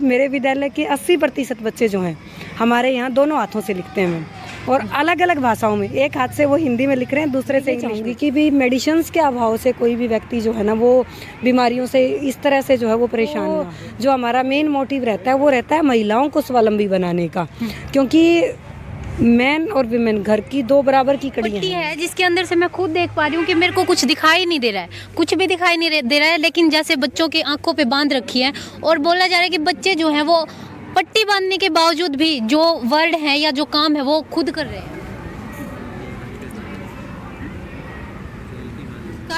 मेरे विद्यालय के 80% बच्चे जो हैं हमारे यहाँ दोनों हाथों से लिखते हैं मैम, और अलग अलग भाषाओं में। एक हाथ से वो हिंदी में लिख रहे हैं, दूसरे से इंग्लिश में। कि भी मेडिसिन्स के अभाव से कोई भी व्यक्ति जो है ना वो बीमारियों से इस तरह से जो है वो परेशान ना हो। जो हमारा मेन मोटिव रहता है वो रहता है महिलाओं को स्वावलंबी बनाने का, क्योंकि मैन और विमेन घर की दो बराबर की कड़ियाँ है, जिसके अंदर से मैं खुद देख पा रही हूँ कि मेरे को कुछ दिखाई नहीं दे रहा है, कुछ भी दिखाई नहीं दे रहा है, लेकिन जैसे बच्चों की आंखों पे बांध रखी है। और बोला जा रहा है कि बच्चे जो हैं वो पट्टी बांधने के बावजूद भी जो वर्ड है या जो काम है वो खुद कर रहे हैं।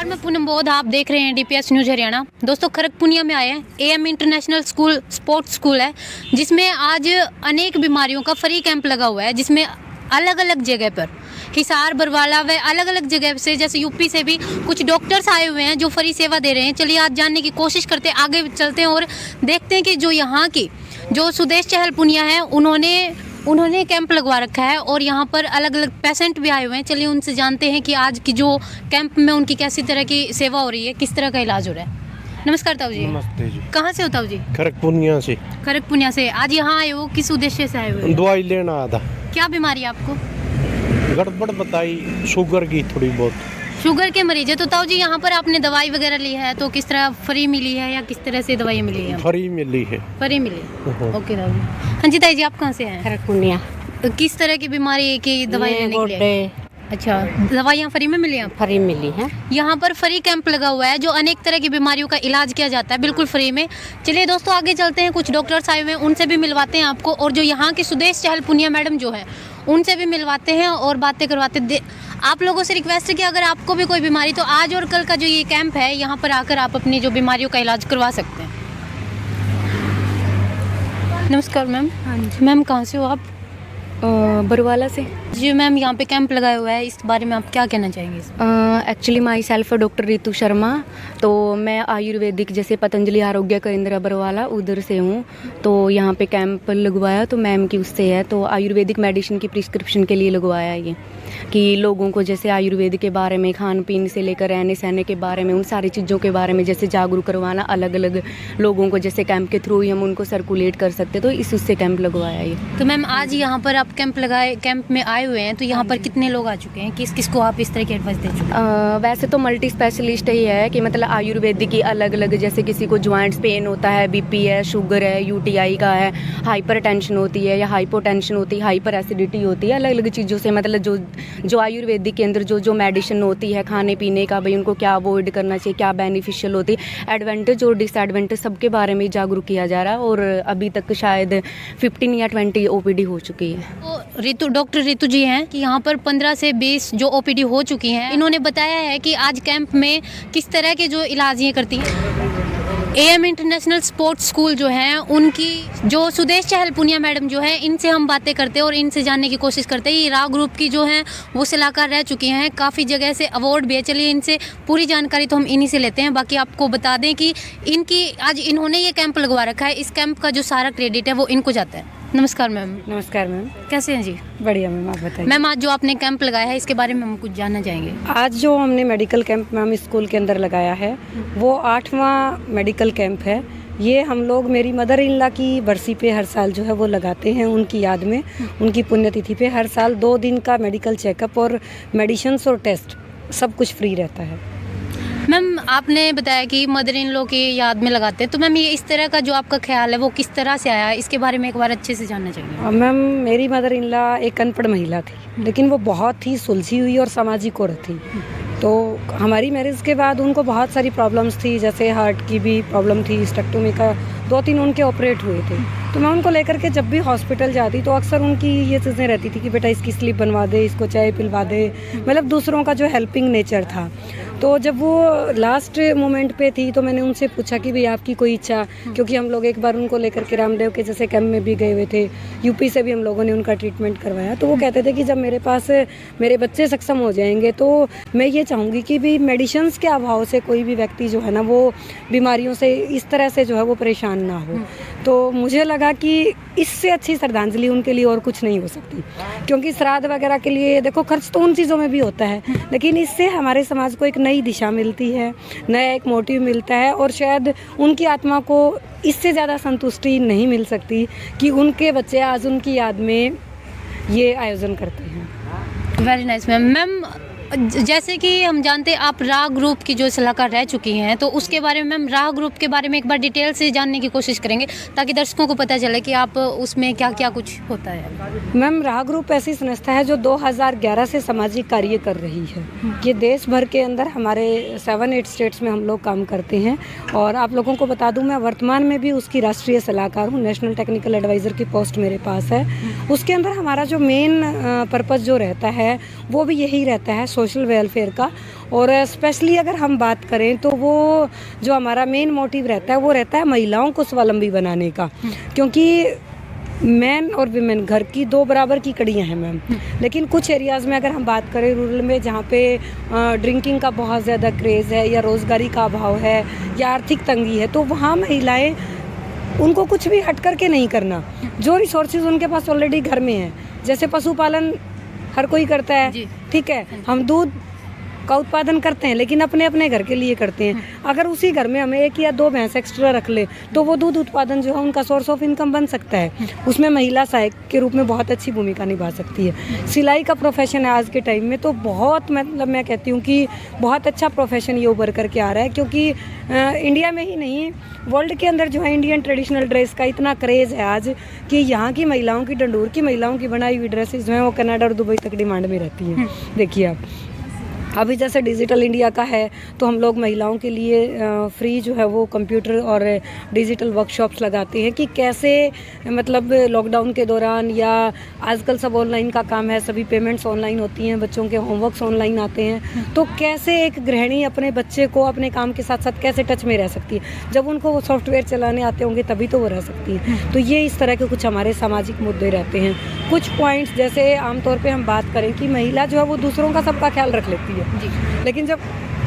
मैं पूनम बोध, आप देख रहे हैं DPS न्यूज हरियाणा। दोस्तों, खड़गपुनिया में आए हैं। AM international school sports school है, जिसमें आज अनेक बीमारियों का फ्री कैंप लगा हुआ है, जिसमें अलग अलग जगह पर हिसार, बरवाला व अलग अलग जगह से, जैसे यूपी से भी कुछ डॉक्टर्स आए हुए हैं जो फ्री सेवा दे रहे हैं। चलिए आज जानने की कोशिश करते हैं, आगे चलते हैं और देखते हैं कि जो यहाँ की जो सुदेश चहल पुनिया है उन्होंने कैंप लगवा रखा है और यहाँ पर अलग अलग पेशेंट भी आए हुए हैं। चलिए उनसे जानते हैं कि आज की जो कैंप में उनकी कैसी तरह की सेवा हो रही है, किस तरह का इलाज हो रहा है। नमस्कार ताऊ जी। नमस्ते जी। कहाँ से हो ताऊ जी? खड़गपुनिया से। खड़गपुनिया से। आज यहाँ आए हो, किस उद्देश्य से आए हुए? दवाई लेना आया था। क्या बीमारी है आपको? गड़बड़ बताई, शुगर की थोड़ी बहुत। शुगर के मरीज है, तो ताऊ जी यहाँ पर आपने दवाई वगैरह ली है तो किस तरह फ्री मिली है या किस तरह से दवाई मिली है? फ्री मिली है। फ्री मिली। ओके ताऊ जी। हाँ जी ताई जी, आप कहाँ से हैं? खड़गपुनिया। तो किस तरह की बीमारी की दवाई लेने के लिए? अच्छा, दवाइयाँ फ्री में मिली हैं? फ्री मिली है। यहाँ पर फ्री कैंप लगा हुआ है जो अनेक तरह की बीमारियों का इलाज किया जाता है, बिल्कुल फ्री में। चलिए दोस्तों आगे चलते हैं, कुछ डॉक्टर्स आए हुए हैं, उनसे भी मिलवाते हैं आपको, और जो यहाँ की सुदेश चहल पुनिया मैडम जो है उनसे भी मिलवाते हैं और बातें करवाते। आप लोगों से रिक्वेस्ट है कि अगर आपको भी कोई बीमारी, तो आज और कल का जो ये कैंप है यहाँ पर आकर आप अपनी जो बीमारियों का इलाज करवा सकते हैं। नमस्कार मैम। हाँ जी मैम, कहाँ से हो आप? बरवाला से। जी मैम, यहाँ पे कैंप लगाया हुआ है, इस बारे में आप क्या कहना चाहेंगे? Actually my self doctor Ritu Sharma. तो मैं आयुर्वेदिक जैसे पतंजलि आरोग्य केंद्र बरवाला उधर से हूँ। तो यहाँ पे कैंप लगवाया तो मैम की उससे है, तो आयुर्वेदिक मेडिसिन की प्रिस्क्रिप्शन के लिए लगवाया ये, कि लोगों को जैसे आयुर्वेद के बारे में, खान पीन से लेकर रहने सहने के बारे में, उन सारी चीज़ों के बारे में जैसे जागरूक करवाना अलग अलग लोगों को, जैसे कैंप के थ्रू ही हम उनको सर्कुलेट कर सकते, तो इस उससे कैंप लगवाया ये। तो मैम आज यहाँ पर आप कैंप में आए हुए हैं, तो यहाँ पर कितने लोग आ चुके हैं? किस किस को आप इस तरह की एडवाइस दे चुके हैं? वैसे तो मल्टी स्पेशलिस्ट ही है कि मतलब आयुर्वेदिक की अलग अलग, जैसे किसी को ज्वाइंट्स पेन होता है, BP है, शुगर है, UTI का है, हाइपर टेंशन होती है या हाइपोटेंशन होती है, हाइपर एसिडिटी होती है, अलग अलग चीज़ों से मतलब जो आयुर्वेदिक के अंदर जो मेडिसिन होती है खाने पीने का, भाई उनको क्या अवॉइड करना चाहिए, क्या बेनिफिशियल होती है, एडवांटेज और डिसएडवांटेज सबके बारे में जागरूक किया जा रहा है। और अभी तक शायद 15 या 20 OPD हो चुकी है। तो डॉक्टर रितु जी हैं कि यहाँ पर 15 से 20 जो OPD हो चुकी हैं। इन्होंने बताया है कि आज कैंप में किस तरह के जो इलाज ये करती हैं। AM इंटरनेशनल स्पोर्ट्स स्कूल जो है उनकी जो सुदेश चहल पुनिया मैडम जो है, इनसे हम बातें करते हैं और इनसे जानने की कोशिश करते हैं। ये राव ग्रुप की जो हैं वो सलाहकार रह चुकी हैं, काफ़ी जगह से अवार्ड भी है। चलिए इनसे पूरी जानकारी तो हम इन्हीं से लेते हैं। बाकी आपको बता दें कि आज इन्होंने ये कैंप लगवा रखा है, इस कैंप का जो सारा क्रेडिट है वो इनको जाता है। नमस्कार मैम। नमस्कार मैम। कैसे हैं जी? बढ़िया मैम, आप बताइए। मैम, आज जो आपने कैंप लगाया है इसके बारे में हम कुछ जानना चाहेंगे। आज जो हमने मेडिकल कैंप मैम स्कूल के अंदर लगाया है वो 8वां मेडिकल कैंप है। ये हम लोग मेरी मदर इन लॉ की बरसी पे हर साल जो है वो लगाते हैं, उनकी याद में, उनकी पुण्यतिथि पे हर साल 2 दिन का मेडिकल चेकअप और मेडिसिन्स और टेस्ट सब कुछ फ्री रहता है। मैम, आपने बताया कि मदर इन लॉ की याद में लगाते हैं, तो मैम ये इस तरह का जो आपका ख्याल है वो किस तरह से आया है, इसके बारे में एक बार अच्छे से जानना चाहिए। मैम, मेरी मदर इन लॉ एक अनपढ़ महिला थी, लेकिन वो बहुत ही सुलझी हुई और सामाजिक औरत थी। तो हमारी मैरिज के बाद उनको बहुत सारी प्रॉब्लम्स थी, जैसे हार्ट की भी प्रॉब्लम थी, स्टेक्टोमी का 2-3 उनके ऑपरेट हुए थे। तो मैं उनको लेकर के जब भी हॉस्पिटल जाती तो अक्सर उनकी ये चीज़ें रहती थी कि बेटा इसकी स्लिप बनवा दे, इसको चाय पिलवा दे, मतलब दूसरों का जो हेल्पिंग नेचर था। तो जब वो लास्ट मोमेंट पे थी तो मैंने उनसे पूछा कि भाई आपकी कोई इच्छा, क्योंकि हम लोग एक बार उनको लेकर के रामदेव के जैसे कैंप में भी गए हुए थे, यूपी से भी हम लोगों ने उनका ट्रीटमेंट करवाया। तो वो कहते थे कि जब मेरे पास मेरे बच्चे सक्षम हो जाएंगे तो मैं ये चाहूँगी कि भी मेडिसिन्स के अभाव से कोई भी व्यक्ति जो है ना वो बीमारियों से इस तरह से जो है वो परेशान ना हो। तो मुझे लगा लगा कि इससे अच्छी श्रद्धांजलि उनके लिए और कुछ नहीं हो सकती, क्योंकि श्राद्ध वगैरह के लिए देखो खर्च तो उन चीज़ों में भी होता है, लेकिन इससे हमारे समाज को एक नई दिशा मिलती है, नया एक मोटिव मिलता है, और शायद उनकी आत्मा को इससे ज़्यादा संतुष्टि नहीं मिल सकती कि उनके बच्चे आज उनकी याद में ये आयोजन करते हैं। Very nice ma'am. जैसे कि हम जानते हैं आप राह ग्रुप की जो सलाहकार रह चुकी हैं, तो उसके बारे में मैम राह ग्रुप के बारे में एक बार डिटेल से जानने की कोशिश करेंगे ताकि दर्शकों को पता चले कि आप उसमें क्या क्या कुछ होता है। मैम राह ग्रुप ऐसी संस्था है जो 2011 से सामाजिक कार्य कर रही है। ये देश भर के अंदर हमारे 7-8 स्टेट्स में हम लोग काम करते हैं, और आप लोगों को बता दूं मैं वर्तमान में भी उसकी राष्ट्रीय सलाहकार हूँ। नेशनल टेक्निकल एडवाइज़र की पोस्ट मेरे पास है। उसके अंदर हमारा जो मेन पर्पज़ जो रहता है वो भी यही रहता है, सोशल वेलफेयर का। और स्पेशली अगर हम बात करें तो वो जो हमारा मेन मोटिव रहता है वो रहता है महिलाओं को स्वावलंबी बनाने का, क्योंकि मैन और विमेन घर की दो बराबर की कड़ियाँ हैं मैम। लेकिन कुछ एरियाज़ में अगर हम बात करें रूरल में, जहाँ पे ड्रिंकिंग का बहुत ज़्यादा क्रेज़ है, या रोज़गारी का अभाव है, या आर्थिक तंगी है, तो वहाँ महिलाएं उनको कुछ भी हट करके नहीं करना, जो रिसोर्सेज उनके पास ऑलरेडी घर में है। जैसे पशुपालन हर कोई करता है, ठीक है, हम दूध का उत्पादन करते हैं लेकिन अपने अपने घर के लिए करते हैं। अगर उसी घर में हमें 1 या 2 भैंस एक्स्ट्रा रख ले तो वो दूध उत्पादन जो है उनका सोर्स ऑफ इनकम बन सकता है। उसमें महिला सहायक के रूप में बहुत अच्छी भूमिका निभा सकती है। सिलाई का प्रोफेशन है आज के टाइम में, तो बहुत मतलब मैं कहती हूँ कि बहुत अच्छा प्रोफेशन ये उभर करके आ रहा है, क्योंकि इंडिया में ही नहीं वर्ल्ड के अंदर जो है इंडियन ट्रेडिशनल ड्रेस का इतना क्रेज़ है आज कि यहाँ की महिलाओं की, डंडूर की महिलाओं की बनाई हुई ड्रेसेस जो हैं वो कनाडा और दुबई तक डिमांड में रहती हैं। देखिए आप अभी जैसे डिजिटल इंडिया का है, तो हम लोग महिलाओं के लिए फ्री जो है वो कंप्यूटर और डिजिटल वर्कशॉप्स लगाते हैं कि कैसे मतलब लॉकडाउन के दौरान, या आजकल सब ऑनलाइन का काम है, सभी पेमेंट्स ऑनलाइन होती हैं, बच्चों के होमवर्क्स ऑनलाइन आते हैं, तो कैसे एक गृहिणी अपने बच्चे को अपने काम के साथ साथ कैसे टच में रह सकती है। जब उनको वो सॉफ्टवेयर चलाने आते होंगे तभी तो वो रह सकती है। तो ये इस तरह के कुछ हमारे सामाजिक मुद्दे रहते हैं। कुछ पॉइंट्स जैसे आमतौर पर हम बात करें कि महिला जो है वो दूसरों का सबका ख्याल रख लेती है जी, लेकिन जब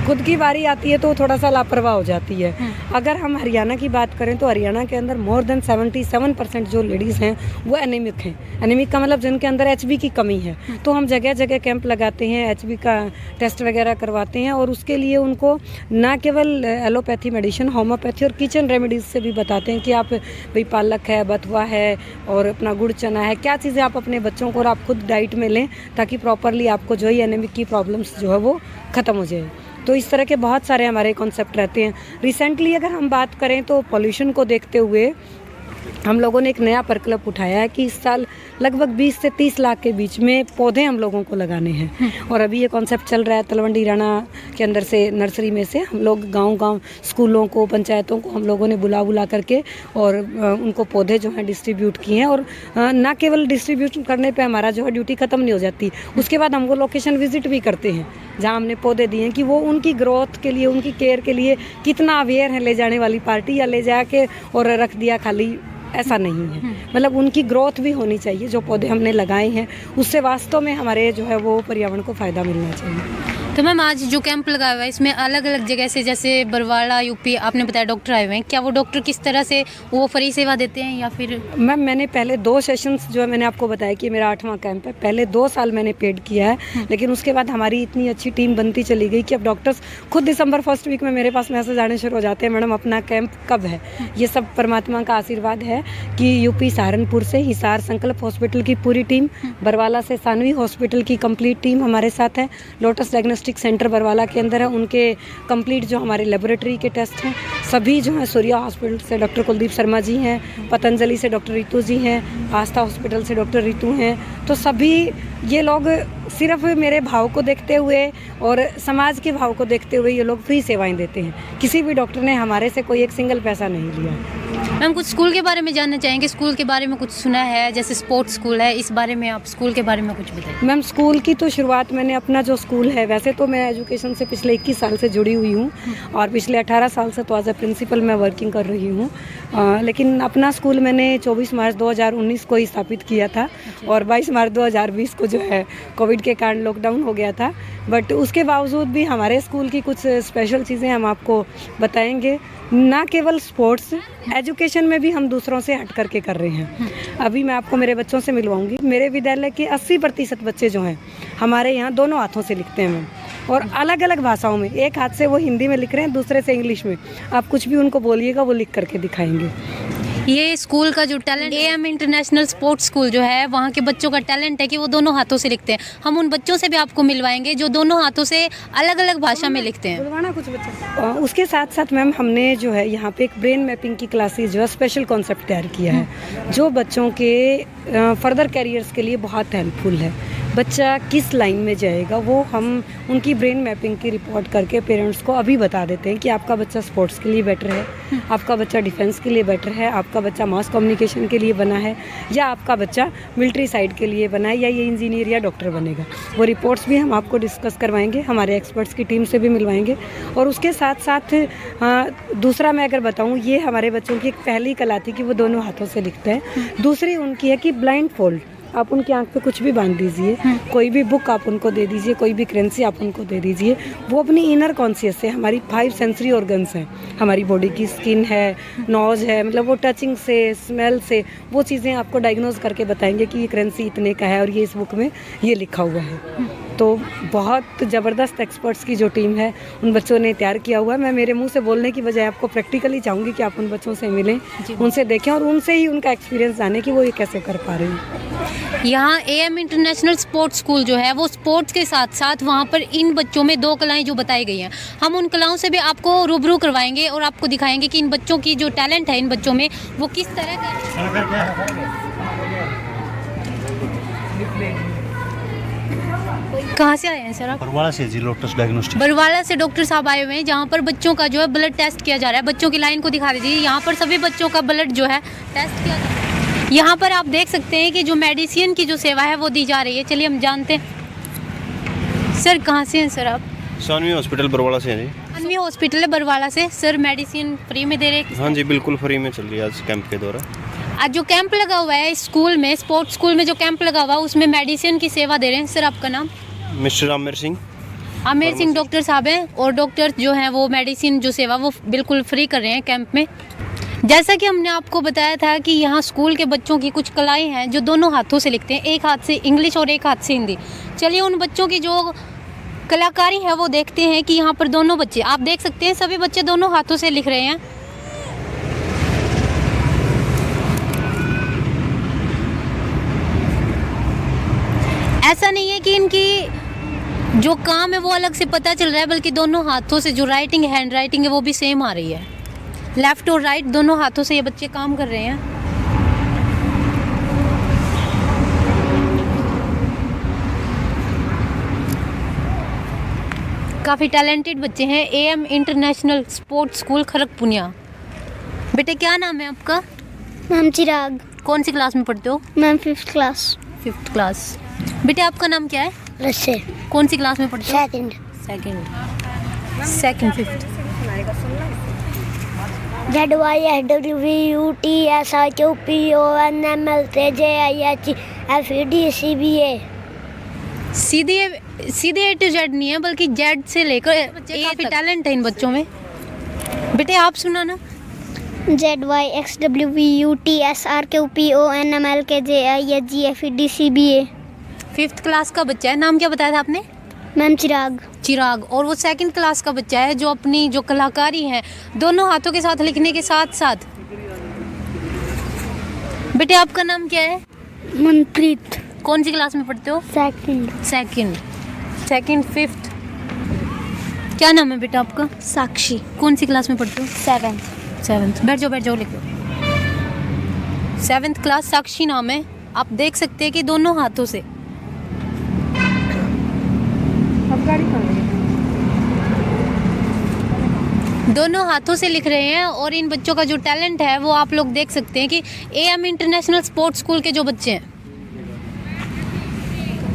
खुद की बारी आती है तो थोड़ा सा लापरवाह हो जाती है। अगर हम हरियाणा की बात करें तो हरियाणा के अंदर मोर देन 77% जो लेडीज़ हैं वो एनीमिक हैं। एनीमिक का मतलब जिनके अंदर HB की कमी है। तो हम जगह जगह कैंप लगाते हैं, HB का टेस्ट वगैरह करवाते हैं, और उसके लिए उनको ना केवल एलोपैथी मेडिसिन, होम्योपैथी और किचन रेमेडीज़ से भी बताते हैं कि आप भाई पालक है, बथुआ है और अपना गुड़ चना है, क्या चीज़ें आप अपने बच्चों को और आप खुद डाइट में लें ताकि प्रॉपरली आपको जो है एनीमिक की प्रॉब्लम्स जो है वो ख़त्म हो जाए। तो इस तरह के बहुत सारे हमारे कॉन्सेप्ट रहते हैं। रिसेंटली अगर हम बात करें तो पॉल्यूशन को देखते हुए हम लोगों ने एक नया प्रकल्प उठाया है कि इस साल लगभग 20 से 30 लाख के बीच में पौधे हम लोगों को लगाने हैं। और अभी ये कॉन्सेप्ट चल रहा है तलवंडी राणा के अंदर से, नर्सरी में से हम लोग गांव-गांव स्कूलों को, पंचायतों को हम लोगों ने बुला करके और उनको पौधे जो हैं डिस्ट्रीब्यूट किए हैं। और ना केवल डिस्ट्रीब्यूट करने पे हमारा जो है ड्यूटी ख़त्म नहीं हो जाती, उसके बाद हम वो लोकेशन विजिट भी करते हैं जहाँ हमने पौधे दिए हैं कि वो उनकी ग्रोथ के लिए, उनकी केयर के लिए कितना अवेयर है ले जाने वाली पार्टी, या ले जाके और रख दिया खाली, ऐसा नहीं है। मतलब उनकी ग्रोथ भी होनी चाहिए। जो पौधे हमने लगाए हैं उससे वास्तव में हमारे जो है वो पर्यावरण को फ़ायदा मिलना चाहिए। तो मैम आज जो कैंप लगाया हुआ है इसमें अलग अलग जगह से, जैसे बरवाड़ा, यूपी, आपने बताया डॉक्टर आए हुए हैं, क्या वो डॉक्टर किस तरह से वो फ्री सेवा देते हैं या फिर? मैम मैंने पहले 2 सेशंस जो है मैंने आपको बताया कि मेरा 8वां कैंप है, पहले 2 साल मैंने पेड किया है, लेकिन उसके बाद हमारी इतनी अच्छी टीम बनती चली गई कि अब डॉक्टर्स खुद दिसंबर फर्स्ट वीक में मेरे पास मैसेज आने शुरू हो जाते हैं, मैडम अपना कैंप कब है। ये सब परमात्मा का आशीर्वाद है कि यूपी सहारनपुर से हिसार संकल्प हॉस्पिटल की पूरी टीम, बरवाला से सानवी हॉस्पिटल की कंप्लीट टीम हमारे साथ है, लोटस डायग्नोस्टिक सेंटर बरवाला के अंदर है, उनके कंप्लीट जो हमारे लेबोरेटरी के टेस्ट हैं सभी जो हैं, सूर्या हॉस्पिटल से डॉक्टर कुलदीप शर्मा जी हैं, पतंजलि से डॉक्टर रितु जी हैं, आस्था हॉस्पिटल से डॉक्टर रितु हैं। तो सभी ये लोग सिर्फ मेरे भाव को देखते हुए और समाज के भाव को देखते हुए ये लोग फ्री सेवाएं देते हैं। किसी भी डॉक्टर ने हमारे से कोई एक सिंगल पैसा नहीं लिया। मैम कुछ स्कूल के बारे में जानना चाहेंगे, स्कूल के बारे में कुछ सुना है, जैसे स्पोर्ट्स स्कूल है, इस बारे में आप स्कूल के बारे में कुछ बताइए। मैम स्कूल की तो शुरुआत मैंने अपना जो स्कूल है, वैसे तो मैं एजुकेशन से पिछले 21 साल से जुड़ी हुई हूँ और पिछले 18 साल से तो एज ए प्रिंसिपल मैं वर्किंग कर रही हूँ, लेकिन अपना स्कूल मैंने 24 मार्च 2019 को ही स्थापित किया था और 22 मार्च 2020 को जो है कोविड के कारण लॉकडाउन हो गया था। बट उसके बावजूद भी हमारे स्कूल की कुछ स्पेशल चीज़ें हम आपको बताएंगे। ना केवल स्पोर्ट्स, एजुकेशन में भी हम दूसरों से हट करके कर रहे हैं। अभी मैं आपको मेरे बच्चों से मिलवाऊंगी। मेरे विद्यालय के 80% बच्चे जो हैं हमारे यहाँ दोनों हाथों से लिखते हैं मैम, और अलग अलग भाषाओं में। एक हाथ से वो हिंदी में लिख रहे हैं, दूसरे से इंग्लिश में। आप कुछ भी उनको बोलिएगा वो लिख करके दिखाएंगे। ये स्कूल का जो talent, am international sports school जो है, वहाँ के बच्चों का टैलेंट है कि वो दोनों हाथों से लिखते हैं। हम उन बच्चों से भी आपको मिलवाएंगे जो दोनों हाथों से अलग अलग भाषा में लिखते हैं। बुलवाना कुछ बच्चे। उसके साथ साथ मैम हमने जो है यहाँ पे एक ब्रेन मैपिंग की क्लासेस जो है स्पेशल कॉन्सेप्ट तैयार किया है, जो बच्चों के फर्दर कैरियर्स के लिए बहुत हेल्पफुल है। बच्चा किस लाइन में जाएगा वो हम उनकी ब्रेन मैपिंग की रिपोर्ट करके पेरेंट्स को अभी बता देते हैं कि आपका बच्चा स्पोर्ट्स के लिए बेटर है, आपका बच्चा डिफेंस के लिए बेटर है, आपका बच्चा मास कम्युनिकेशन के लिए बना है, या आपका बच्चा मिलिट्री साइड के लिए बना है, या ये इंजीनियर या डॉक्टर बनेगा। वो रिपोर्ट्स भी हम आपको डिस्कस करवाएंगे, हमारे एक्सपर्ट्स की टीम से भी मिलवाएंगे। और उसके साथ साथ दूसरा मैं अगर बताऊँ, ये हमारे बच्चों की एक पहली कला थी कि वो दोनों हाथों से लिखते हैं। दूसरी उनकी है कि ब्लाइंड फोल्ड, आप उनकी आंख पे कुछ भी बांध दीजिए, कोई भी बुक आप उनको दे दीजिए, कोई भी करेंसी आप उनको दे दीजिए, वो अपनी इनर कॉन्शियस से, हमारी 5 सेंसरी ऑर्गन्स हैं, हमारी बॉडी की स्किन है, नोज है, मतलब वो टचिंग से, स्मेल से वो चीज़ें आपको डायग्नोज करके बताएंगे कि ये करेंसी इतने का है और ये इस बुक में ये लिखा हुआ है। तो बहुत ज़बरदस्त एक्सपर्ट्स की जो टीम है उन बच्चों ने तैयार किया हुआ है। मैं मेरे मुंह से बोलने की बजाय आपको प्रैक्टिकली चाहूँगी कि आप उन बच्चों से मिलें, उनसे देखें और उनसे ही उनका एक्सपीरियंस जाने कि वो ये कैसे कर पा रहे हैं। यहाँ एएम इंटरनेशनल स्पोर्ट्स स्कूल जो है वो स्पोर्ट्स के साथ साथ वहाँ पर इन बच्चों में 2 कलाएं जो बताई गई हैं, हम उन कलाओं से भी आपको रूबरू करवाएंगे और आपको दिखाएंगे कि इन बच्चों की जो टैलेंट है इन बच्चों में वो किस तरह का। कहाँ से आए हैं सर आप? बरवाला से जी, लोटस डायग्नोस्टिक। बरवाला से डॉक्टर साहब आए हुए हैं जहाँ पर बच्चों का जो है ब्लड टेस्ट किया जा रहा है। बच्चों की लाइन को दिखा दीजिए। यहाँ पर सभी बच्चों का ब्लड जो है टेस्ट किया जा रहा है। यहाँ पर आप देख सकते हैं कि जो मेडिसिन की जो सेवा है वो दी जा रही है। चलिए हम जानते हैं। सर कहाँ से हैं सर आप? सानवी हॉस्पिटल बरवाला से हैं जी। सानवी हॉस्पिटल है बरवाला से। सर मेडिसिन फ्री में दे रहे हैं? हाँ जी, बिल्कुल फ्री में चल रही है आज कैंप के दौरान। आज जो कैंप लगा हुआ है स्कूल में, स्पोर्ट्स स्कूल में जो कैंप लगा हुआ है उसमें मेडिसिन की सेवा दे रहे हैं। सर आपका नाम? मिस्टर आमिर सिंह। आमिर सिंह डॉक्टर साहब हैं और डॉक्टर जो हैं वो मेडिसिन जो सेवा वो बिल्कुल फ्री कर रहे हैं कैंप में। जैसा कि हमने आपको बताया था कि यहाँ स्कूल के बच्चों की कुछ कलाएं हैं जो दोनों हाथों से लिखते हैं, एक हाथ से इंग्लिश और एक हाथ से हिंदी। चलिए उन बच्चों की जो कलाकारी है वो देखते हैं कि यहाँ पर दोनों बच्चे, आप देख सकते हैं सभी बच्चे दोनों हाथों से लिख रहे हैं। ऐसा नहीं है कि इनकी जो काम है वो अलग से पता चल रहा है, बल्कि दोनों हाथों से जो राइटिंग है, हैंड राइटिंग है वो भी सेम आ रही है। लेफ़्ट और राइट दोनों हाथों से ये बच्चे काम कर रहे हैं। काफ़ी टैलेंटेड बच्चे हैं। एएम इंटरनेशनल स्पोर्ट्स स्कूल खड़गपुनिया। बेटे क्या नाम है आपका? मैम चिराग। कौन सी क्लास में पढ़ते हो? Ma'am 5th class. 5th class. बेटे आपका नाम क्या है? रसे। कौन सी क्लास में पढ़ते हो? 2nd। Second 5th। ZYSWUTSIQPONMLTJIHFEDCBA। सीधे A to Z नहीं है, बल्कि Z से लेकर काफ़ी टैलेंट है इन बच्चों में। बेटे आप सुनाना। ZYXWUTSRQPONMLKJIHGFEDCBA। 5th क्लास का बच्चा है। नाम क्या बताया था आपने? मैम चिराग। चिराग। और वो 2nd क्लास का बच्चा है जो अपनी जो कलाकारी है दोनों हाथों के साथ लिखने के साथ साथ। बेटे आपका नाम क्या है? मनप्रीत। कौन सी क्लास में पढ़ते हो? 2nd। Second 5th। क्या नाम है बेटा आपका? साक्षी। कौन सी क्लास में पढ़ते हो? 7th। बैठ जाओ लिखो। 7th क्लास, साक्षी नाम है। आप देख सकते हैं कि दोनों हाथों से लिख रहे हैं। और इन बच्चों का जो टैलेंट है वो आप लोग देख सकते हैं कि एएम इंटरनेशनल स्पोर्ट्स स्कूल के जो बच्चे हैं।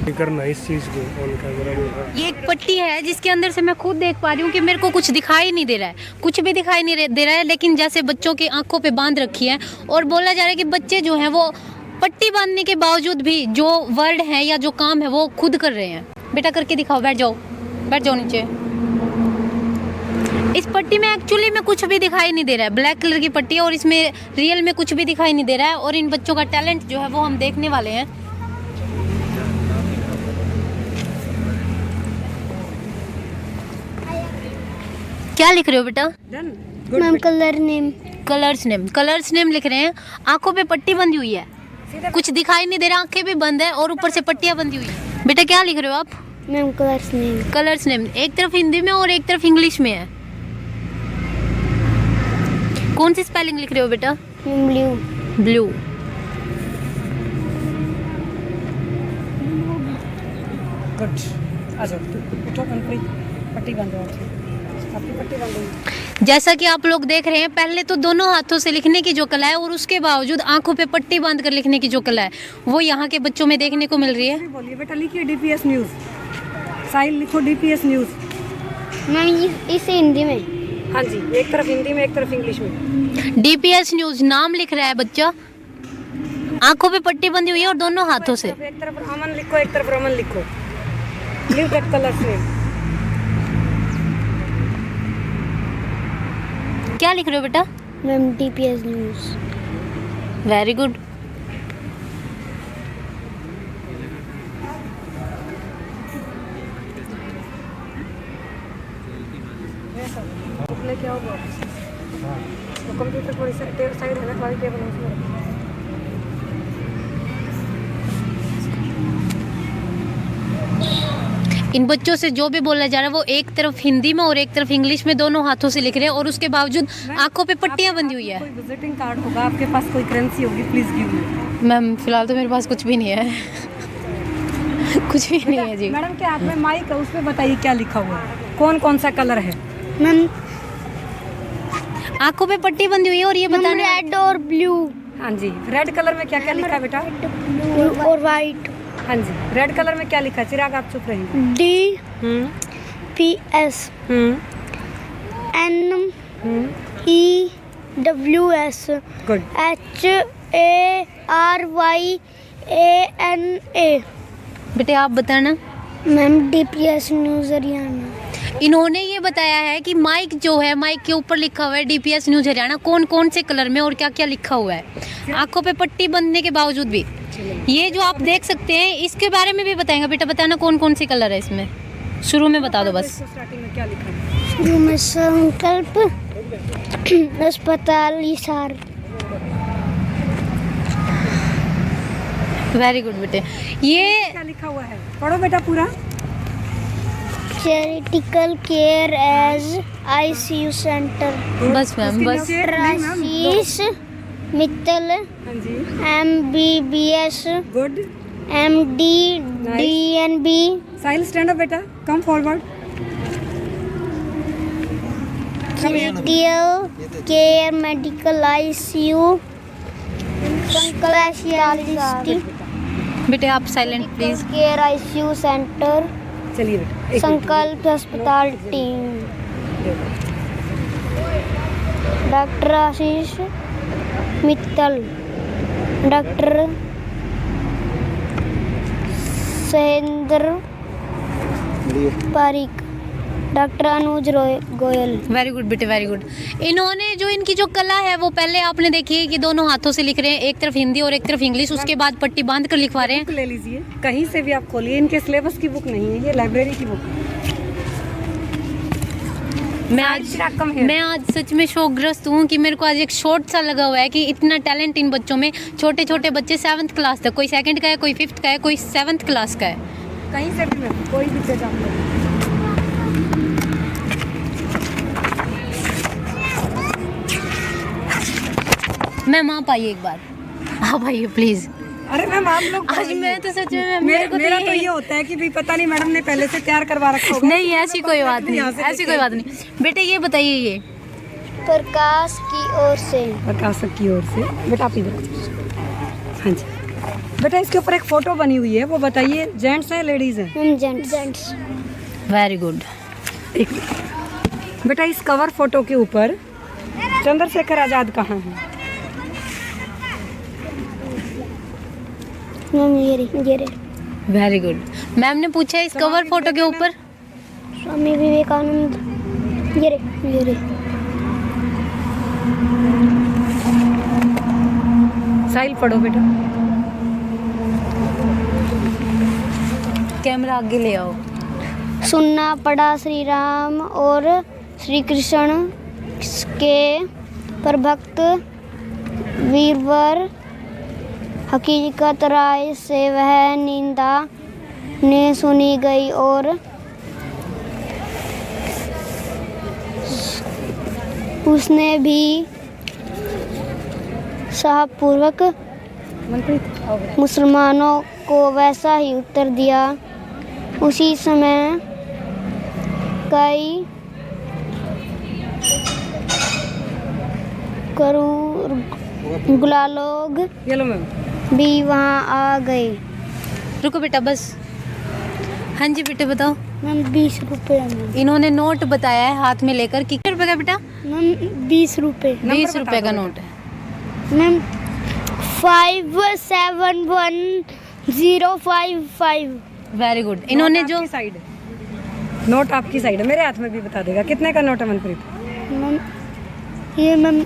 करना इस चीज को ऑन कैमरा। ये एक पट्टी है जिसके अंदर से मैं खुद देख पा रही हूँ कि मेरे को कुछ दिखाई नहीं दे रहा है, कुछ भी दिखाई नहीं दे रहा है, लेकिन जैसे बच्चों की आंखों पे बांध रखी है और बोला जा रहा है कि बच्चे जो हैं वो पट्टी बांधने के बावजूद भी जो वर्ड है या जो काम है वो खुद कर रहे हैं। बेटा करके दिखाओ। बैठ जाओ नीचे। इस पट्टी में एक्चुअली में कुछ भी दिखाई नहीं दे रहा है, ब्लैक कलर की पट्टी है और इसमें रियल में कुछ भी दिखाई नहीं दे रहा है। और इन बच्चों का टैलेंट जो है वो हम देखने वाले हैं। क्या लिख रहे हो बेटा? Ma'am colour name colours name लिख रहे हैं। आंखों पे पट्टी बंधी हुई है, कुछ दिखाई नहीं दे रहा, आंखें भी बंद है और ऊपर से पट्टियां बंधी हुई है। बेटा क्या लिख रहे हो आप? मैम कलर्स नेम एक तरफ हिंदी में और एक तरफ इंग्लिश में है। कौन सी स्पेलिंग लिख रहे हो बेटा? Blue blue. गुड। आ जाओ, उठो मनप्रीत, पट्टी बंद हो आपकी, पट्टी बंद हो। जैसा कि आप लोग देख रहे हैं, पहले तो दोनों हाथों से लिखने की जो कला है और उसके बावजूद आंखों पे पट्टी बांध कर लिखने की जो कला है वो यहाँ के बच्चों में देखने को मिल रही है। बोलिए बेटा, लिखिए डीपीएस न्यूज़। साहिल लिखो डीपीएस न्यूज़। मैम इसे हिंदी में। हाँ जी, एक तरफ हिंदी में एक तरफ इंग्लिश में। डीपीएस न्यूज नाम लिख रहा है बच्चा, आंखों पे पट्टी बंधी हुई है और दोनों हाथों से। एक तरफ अमन लिखो, एक तरफ रमन लिखो। Leave that colours name. क्या लिख रहे हो बेटा? Ma'am DPS news. Very good. लेके आओ बॉक्स। वो कंप्यूटर थोड़ी साइड है ना, वाली टेबल है उसमें। इन बच्चों से जो भी बोला जा रहा है वो एक तरफ हिंदी में और एक तरफ इंग्लिश में दोनों हाथों से लिख रहे हैं और उसके बावजूद आंखों पे पट्टियां बंधी हुई है। कोई विजिटिंग कार्ड होगा आपके पास, कोई करेंसी होगी, प्लीज गिव मी। मैम फिलहाल तो मेरे पास कुछ भी नहीं है। कुछ भी नहीं है जी। मैडम के हाथ में माइक है, उसमें बताइए क्या लिखा हुआ है, कौन कौन सा कलर है। मैम आंखों पे पट्टी बंधी हुई है और ये बताना रेड और ब्लू। हाँ जी, रेड कलर में क्या क्या लिखा है बेटा? ब्लू और वाइट। हाँ जी, रेड कलर में क्या लिखा है? चिराग आप चुप रहेंगे। DPS NEWS good. HARYANA। बेटे आप बताना। Ma'am DPS news Haryana. इन्होंने ये बताया है कि माइक जो है, माइक के ऊपर लिखा हुआ है डीपीएस न्यूज हरियाणा, कौन कौन से कलर में और क्या क्या लिखा हुआ है। आंखों पे पट्टी बंधने के बावजूद भी ये जो आप देख सकते हैं, इसके बारे में भी बताएंगे बेटा। बताना कौन कौन सी कलर है इसमें, शुरू में बता दो बस। स्टार्टिंग में क्या लिखा है? जो मैं संकल्प अस्पताल हिसार। वेरी गुड बेटे। ये क्या लिखा हुआ है? पढ़ो बेटा पूरा। चैरिटिकल केयर एज ICU सेंटर। बस मैम बस। आशीष मित्तल हाँ जी, MBBS गुड। MD DNB। साहिल स्टैंड अप बेटा, come forward. Critical care medical ICU specialist बेटे आप silent please. Care ICU centre चलिए बेटा, एक संकल्प अस्पताल टीम। डॉक्टर आशीष मित्तल, डॉक्टर सहेंद्र पारिक, डॉक्टर अनुज गोयल। वेरी गुड बेटे वेरी गुड। इन्होंने जो इनकी जो कला है वो पहले आपने देखी है कि दोनों हाथों से लिख रहे हैं, एक तरफ हिंदी और एक तरफ इंग्लिश, उसके बाद पट्टी बांध कर लिखवा रहे हैं। बुक ले लीजिए, कहीं से भी आप खोलिए। इनके सिलेबस की बुक नहीं है, ये लाइब्रेरी की बुक है। मैं आज सच में शोकग्रस्त हूँ कि मेरे को आज एक शॉर्ट सा लगा हुआ है कि इतना टैलेंट इन बच्चों में। छोटे छोटे बच्चे 7th क्लास तक, कोई 2nd का है, कोई 5th का है, कोई 7th क्लास का है। कहीं से भी मैं कोई भी चीज आप लो। मैम आप आइए एक बार, आप आइए प्लीज। अरे मैम आप लोग आज मैं तो सच में मेरा तो ये होता है कि भाई पता नहीं मैडम ने पहले से तैयार करवा रखा होगा। नहीं ऐसी कोई बात नहीं, ऐसी कोई बात नहीं। बेटे ये बताइए, ये प्रकाश की ओर से। प्रकाशक की ओर से। बेटा आप इधर। हाँ जी बेटा, इसके ऊपर एक फोटो बनी हुई है, वो बताइए जेंट्स है लेडीज है? हम जेंट्स। Very good. एक बेटा, इस कवर फोटो के ऊपर चंद्रशेखर आजाद कहाँ है? मैम ये रे। Very good. मैम ने पूछा इस कवर फोटो के ऊपर स्वामी विवेकानंद। ये रे साहिल पढ़ो बेटा। कैमरा आगे ले आओ। सुनना पड़ा श्री राम और श्री कृष्ण के प्रभक्त वीरवर हकीकत राय से वह निंदा ने सुनी गई और उसने भी साहपूर्वक मुसलमानों को वैसा ही उत्तर दिया। उसी समय कई गुलालोग ये लो मैम। भी वहाँ आ गए। रुको बेटा बस। हाँ जी बेटे बताओ। मैम 20 रुपये मैम। इन्होंने नोट बताया है हाथ में लेकर। कितने रुपए का बेटा? मैम 20 रुपये। 20 रुपए का नोट है। मैम 571055। Very good. इन्होंने जो साइड नोट आपकी साइड है, मेरे हाथ में भी बता देगा कितने का नोट है मनप्रीत। मैम ये मैम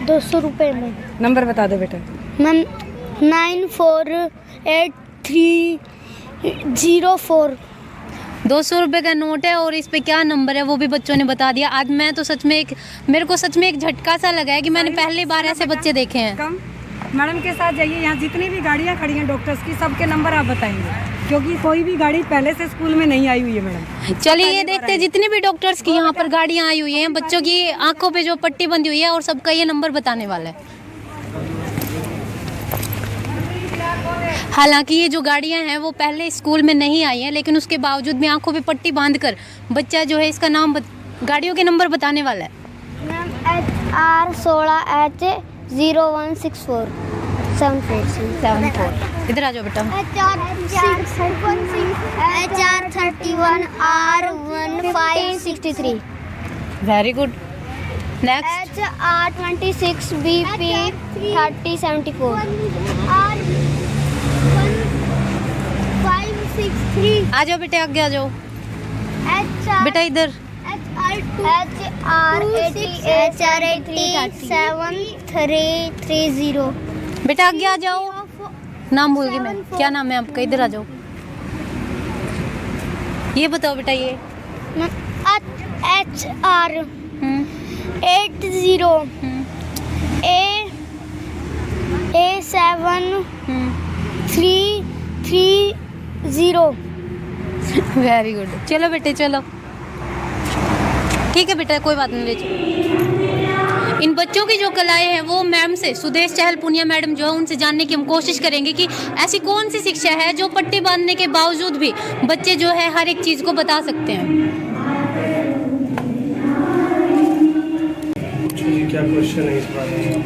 200 रुपये मैम। नंबर बता दो बेटा। मैम 948304। 200 रुपए का नोट है और इस पे क्या नंबर है वो भी बच्चों ने बता दिया। आज मैं तो सच में मेरे को सच में एक झटका सा लगा है कि मैंने पहली बार ऐसे बच्चे देखे हैं। कम मैडम के साथ जाइए, यहाँ जितनी भी गाड़ियाँ खड़ी हैं डॉक्टर्स की सबके नंबर आप बताएंगे, क्योंकि कोई भी गाड़ी पहले से स्कूल में नहीं आई हुई है मैडम। चलिए ये देखते हैं जितने भी डॉक्टर्स की यहाँ पर गाड़ियाँ आई हुई हैं, बच्चों की आंखों पे जो पट्टी बंधी हुई है और सबका ये नंबर बताने वाला है। हालांकि ये जो गाड़ियाँ हैं वो पहले स्कूल में नहीं आई हैं, लेकिन उसके बावजूद भी आंखों पे पट्टी बांधकर बच्चा जो है इसका नाम गाड़ियों के नंबर बताने वाला है। Ma'am HR16H0164 74। इधर आ जाओ बेटा। HR31R1563। Very good. Next. HR26BP3074। आ जाओ बेटे आगे आ जाओ। बेटा इधर। HR807330। बेटा आगे आ जाओ। नाम भूल गई मैं, क्या नाम है आपका? इधर आ जाओ। ये बताओ बेटा ये। HR 80 A7330। Very good. चलो बेटे चलो। ठीक है बेटा कोई बात नहीं, ले चलो। इन बच्चों की जो कलाएं हैं वो मैम से, सुदेश चहल पुनिया मैडम जो है उनसे जानने की हम कोशिश करेंगे कि ऐसी कौन सी शिक्षा है जो पट्टी बांधने के बावजूद भी बच्चे जो है हर एक चीज़ को बता सकते हैं। क्या क्वेश्चन है इस बारे में?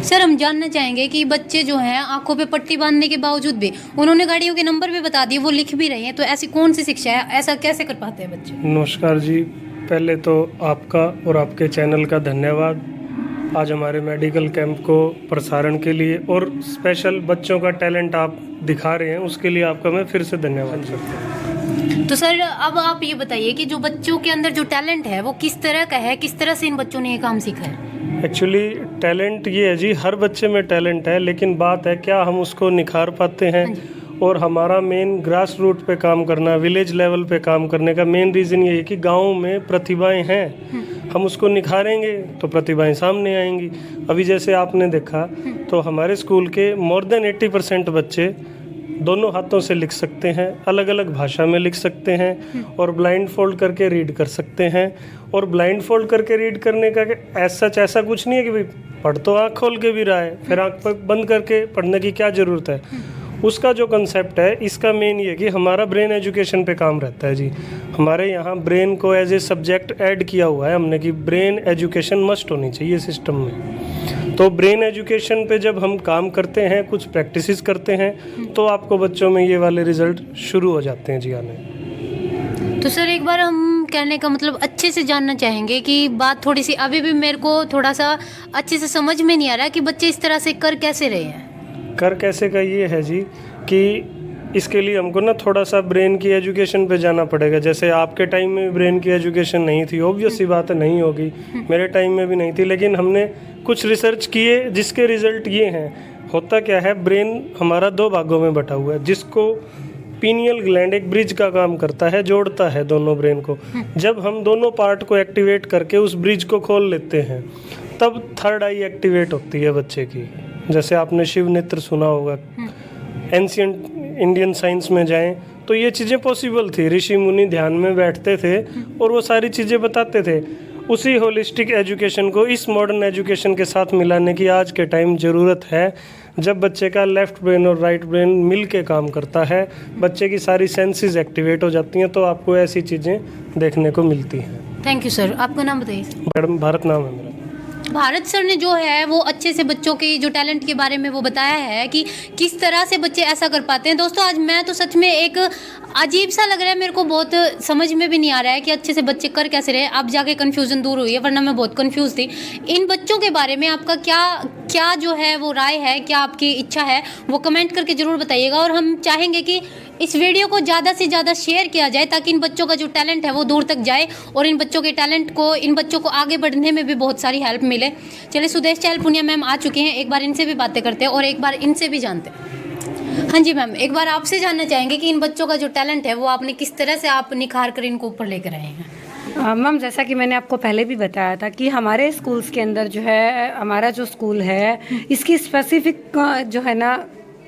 सर हम जानना चाहेंगे कि बच्चे जो हैं आंखों पे पट्टी बांधने के बावजूद भी उन्होंने गाड़ियों के नंबर भी बता दिए, वो लिख भी रहे हैं, तो ऐसी कौन सी शिक्षा है, ऐसा कैसे कर पाते हैं बच्चे? नमस्कार जी, पहले तो आपका और आपके चैनल का धन्यवाद आज हमारे मेडिकल कैंप को प्रसारण के लिए, और स्पेशल बच्चों का टैलेंट आप दिखा रहे हैं उसके लिए आपका मैं फिर से धन्यवाद करता हूँ। तो सर अब आप ये बताइए कि जो बच्चों के अंदर जो टैलेंट है वो किस तरह का है, किस तरह से इन बच्चों ने ये काम सीखा है? एक्चुअली टैलेंट ये है जी, हर बच्चे में टैलेंट है, लेकिन बात है क्या हम उसको निखार पाते हैं। और हमारा मेन ग्रास रूट पे काम करना, विलेज लेवल पे काम करने का मेन रीज़न ये है कि गाँव में प्रतिभाएं हैं, हम उसको निखारेंगे तो प्रतिभाएं सामने आएंगी। अभी जैसे आपने देखा तो हमारे स्कूल के मोर देन 80% बच्चे दोनों हाथों से लिख सकते हैं, अलग अलग भाषा में लिख सकते हैं, और ब्लाइंड फोल्ड करके रीड कर सकते हैं। और ब्लाइंड फोल्ड करके रीड करने का ऐसा कुछ नहीं है कि भाई पढ़ तो आँख खोल के भी रहा है, फिर आँख बंद करके पढ़ने की क्या ज़रूरत है। उसका जो कंसेप्ट है इसका मेन ये कि हमारा ब्रेन एजुकेशन पे काम रहता है जी। हमारे यहाँ ब्रेन को एज ए सब्जेक्ट ऐड किया हुआ है हमने कि ब्रेन एजुकेशन मस्ट होनी चाहिए सिस्टम में। तो ब्रेन एजुकेशन पे जब हम काम करते हैं, कुछ प्रैक्टिसेस करते हैं, तो आपको बच्चों में ये वाले रिजल्ट शुरू हो जाते हैं जी आने। तो सर एक बार हम कहने का मतलब अच्छे से जानना चाहेंगे कि बात थोड़ी सी अभी भी मेरे को थोड़ा सा अच्छे से समझ में नहीं आ रहा कि बच्चे इस तरह से कर कैसे रहे हैं। कर कैसे का ये है जी कि इसके लिए हमको ना थोड़ा सा ब्रेन की एजुकेशन पे जाना पड़ेगा। जैसे आपके टाइम में ब्रेन की एजुकेशन नहीं थी, ऑब्वियस सी बात है नहीं होगी, मेरे टाइम में भी नहीं थी, लेकिन हमने कुछ रिसर्च किए जिसके रिजल्ट ये हैं। होता क्या है, ब्रेन हमारा 2 भागों में बटा हुआ है, जिसको पीनियल ग्लैंड एक ब्रिज का काम करता है, जोड़ता है दोनों ब्रेन को। जब हम दोनों पार्ट को एक्टिवेट करके उस ब्रिज को खोल लेते हैं, तब थर्ड आई एक्टिवेट होती है बच्चे की। जैसे आपने शिव नेत्र सुना होगा, एंशियंट इंडियन साइंस में जाएं तो ये चीज़ें पॉसिबल थी। ऋषि मुनि ध्यान में बैठते थे और वो सारी चीज़ें बताते थे। उसी होलिस्टिक एजुकेशन को इस मॉडर्न एजुकेशन के साथ मिलाने की आज के टाइम ज़रूरत है। जब बच्चे का लेफ़्ट ब्रेन और राइट ब्रेन मिल के काम करता है, बच्चे की सारी सेंसेस एक्टिवेट हो जाती हैं, तो आपको ऐसी चीज़ें देखने को मिलती हैं। Thank you sir. आपका नाम बताइए। मैडम भारत नाम है मेरा। भारत सर ने जो है वो अच्छे से बच्चों के जो टैलेंट के बारे में वो बताया है कि किस तरह से बच्चे ऐसा कर पाते हैं। दोस्तों आज मैं तो सच में एक अजीब सा लग रहा है मेरे को, बहुत समझ में भी नहीं आ रहा है कि अच्छे से बच्चे कर कैसे रहे। अब जाके कन्फ्यूज़न दूर हुई है, वरना मैं बहुत कन्फ्यूज़ थी। इन बच्चों के बारे में आपका क्या जो है वो राय है, क्या आपकी इच्छा है, वो कमेंट करके ज़रूर बताइएगा। और हम चाहेंगे कि इस वीडियो को ज़्यादा से ज़्यादा शेयर किया जाए ताकि इन बच्चों का जो टैलेंट है वो दूर तक जाए और इन बच्चों के टैलेंट को, इन बच्चों को आगे बढ़ने में भी बहुत सारी हेल्प मिले। चलिए, सुदेश चहल पुनिया मैम आ चुके हैं, एक बार इनसे भी बातें करते हैं और एक बार इनसे भी जानते हैं। हाँ जी मैम, एक बार आपसे जानना चाहेंगे कि इन बच्चों का जो टैलेंट है वो आपने किस तरह से आप निखार कर इनको ऊपर लेकर आए हैं। मैम जैसा कि मैंने आपको पहले भी बताया था कि हमारे स्कूल्स के अंदर जो है, हमारा जो स्कूल है इसकी स्पेसिफिक जो है ना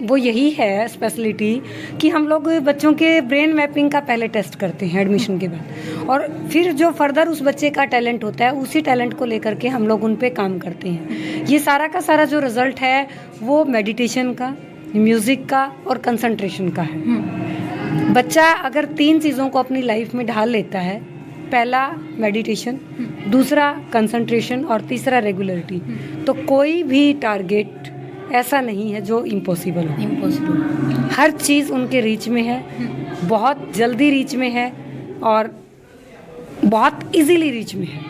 वो यही है स्पेशलिटी कि हम लोग बच्चों के ब्रेन मैपिंग का पहले टेस्ट करते हैं एडमिशन के बाद, और फिर जो फर्दर उस बच्चे का टैलेंट होता है उसी टैलेंट को लेकर के हम लोग उन पे काम करते हैं। ये सारा का सारा जो रिज़ल्ट है वो मेडिटेशन का, म्यूज़िक का और कंसंट्रेशन का है। बच्चा अगर 3 चीज़ों को अपनी लाइफ में ढाल लेता है, पहला मेडिटेशन, दूसरा कंसंट्रेशन और तीसरा रेगुलरिटी, तो कोई भी टारगेट ऐसा नहीं है जो इम्पॉसिबल हो। इम्पॉसिबल, हर चीज़ उनके रीच में है, बहुत जल्दी रीच में है और बहुत इजीली रीच में है।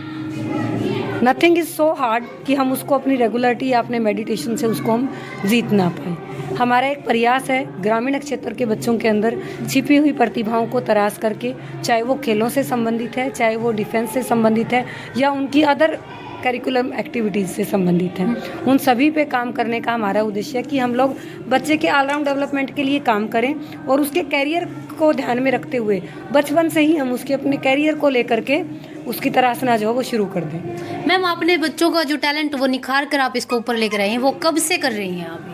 नथिंग इज़ सो हार्ड कि हम उसको अपनी रेगुलरिटी या अपने मेडिटेशन से उसको हम जीत ना पाए। हमारा एक प्रयास है ग्रामीण क्षेत्र के बच्चों के अंदर छिपी हुई प्रतिभाओं को तराश करके, चाहे वो खेलों से संबंधित है, चाहे वो डिफेंस से संबंधित है या उनकी अदर करिकुलम एक्टिविटीज़ से संबंधित हैं, उन सभी पे काम करने का हमारा उद्देश्य है कि हम लोग बच्चे के ऑलराउंड डेवलपमेंट के लिए काम करें और उसके कैरियर को ध्यान में रखते हुए बचपन से ही हम उसके अपने कैरियर को लेकर के उसकी तराशना जो है वो शुरू कर दें। मैम आपने बच्चों का जो टैलेंट वो निखार कर आप इसको ऊपर लेकर आए हैं, वो कब से कर रही हैं आप?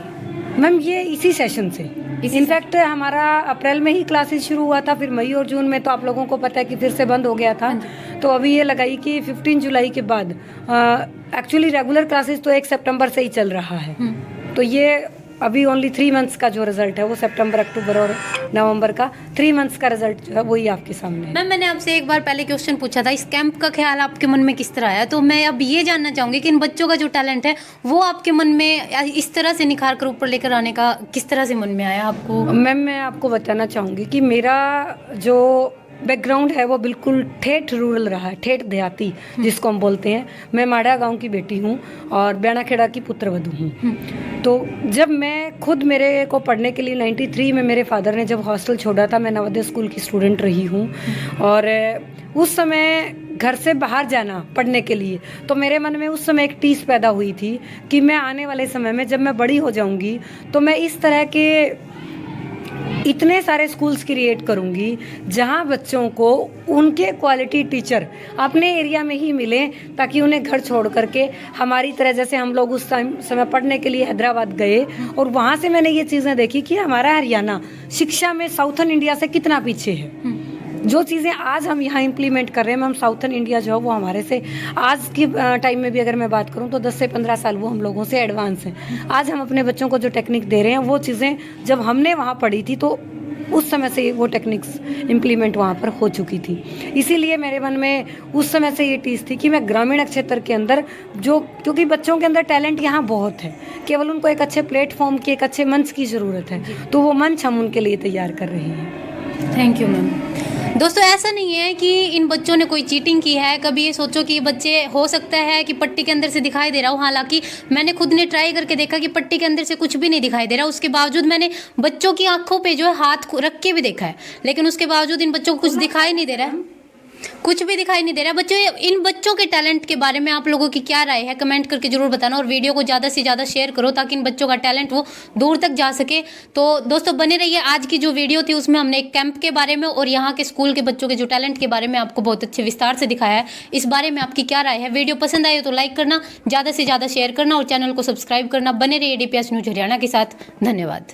मैम ये इसी सेशन से, इनफैक्ट हमारा अप्रैल में ही क्लासेस शुरू हुआ था, फिर मई और जून में तो आप लोगों को पता है कि फिर से बंद हो गया था। तो अभी ये लगाई कि 15 जुलाई के बाद एक्चुअली रेगुलर क्लासेस तो 1 सितंबर से ही चल रहा है। तो ये अभी ओनली 3 मंथ्स का जो रिजल्ट है वो सितंबर, अक्टूबर और नवंबर का 3 मंथ्स का रिजल्ट जो है वही आपके सामने है। मैम मैंने आपसे एक बार पहले क्वेश्चन पूछा था, इस कैंप का ख्याल आपके मन में किस तरह आया, तो मैं अब ये जानना चाहूँगी कि इन बच्चों का जो टैलेंट है वो आपके मन में इस तरह से निखार कर ऊपर लेकर आने का किस तरह से मन में आया आपको? मैम मैं आपको बताना चाहूँगी कि मेरा जो बैकग्राउंड है वो बिल्कुल ठेठ रूरल रहा है, ठेठ देहाती जिसको हम बोलते हैं। मैं माड़ा गांव की बेटी हूँ और ब्याणाखेड़ा की पुत्रवधू हूँ। तो जब मैं खुद, मेरे को पढ़ने के लिए 93 में मेरे फादर ने जब हॉस्टल छोड़ा था, मैं नवोदय स्कूल की स्टूडेंट रही हूँ और उस समय घर से बाहर जाना पढ़ने के लिए, तो मेरे मन में उस समय एक टीस पैदा हुई थी कि मैं आने वाले समय में जब मैं बड़ी हो जाऊँगी तो मैं इस तरह के इतने सारे स्कूल्स क्रिएट करूंगी जहां बच्चों को उनके क्वालिटी टीचर अपने एरिया में ही मिले, ताकि उन्हें घर छोड़ करके हमारी तरह, जैसे हम लोग उस समय पढ़ने के लिए हैदराबाद गए और वहां से मैंने ये चीज़ें देखी कि हमारा हरियाणा शिक्षा में साउथर्न इंडिया से कितना पीछे है। जो चीज़ें आज हम यहाँ इम्प्लीमेंट कर रहे हैं, हम साउथर्न इंडिया जो है वो हमारे से आज की टाइम में भी अगर मैं बात करूँ तो 10 से 15 साल वो हम लोगों से एडवांस हैं। आज हम अपने बच्चों को जो टेक्निक दे रहे हैं वो चीज़ें जब हमने वहाँ पढ़ी थी तो उस समय से वो टेक्निक्स इम्प्लीमेंट वहाँ पर हो चुकी थी। इसीलिए मेरे मन में उस समय से ये चीज़ थी कि मैं ग्रामीण क्षेत्र के अंदर जो, क्योंकि बच्चों के अंदर टैलेंट यहाँ बहुत है, केवल उनको एक अच्छे प्लेटफॉर्म की, एक अच्छे मंच की ज़रूरत है, तो वो मंच हम उनके लिए तैयार कर रहे हैं। Thank you ma'am. दोस्तों ऐसा नहीं है कि इन बच्चों ने कोई चीटिंग की है। कभी ये सोचो कि बच्चे हो सकता है कि पट्टी के अंदर से दिखाई दे रहा हो, हालांकि मैंने खुद ने ट्राई करके देखा कि पट्टी के अंदर से कुछ भी नहीं दिखाई दे रहा। उसके बावजूद मैंने बच्चों की आंखों पे जो है हाथ रख के भी देखा है, लेकिन उसके बावजूद इन बच्चों को कुछ दिखाई नहीं दे रहा है, कुछ भी दिखाई नहीं दे रहा। बच्चों, इन बच्चों के टैलेंट के बारे में आप लोगों की क्या राय है, कमेंट करके जरूर बताना, और वीडियो को ज़्यादा से ज़्यादा शेयर करो ताकि इन बच्चों का टैलेंट वो दूर तक जा सके। तो दोस्तों बने रहिए। आज की जो वीडियो थी उसमें हमने एक कैंप के बारे में और यहाँ के स्कूल के बच्चों के जो टैलेंट के बारे में आपको बहुत अच्छे विस्तार से दिखाया है। इस बारे में आपकी क्या राय है? वीडियो पसंद आए तो लाइक करना, ज़्यादा से ज़्यादा शेयर करना और चैनल को सब्सक्राइब करना। बने रहिए DPS न्यूज़ हरियाणा के साथ। धन्यवाद।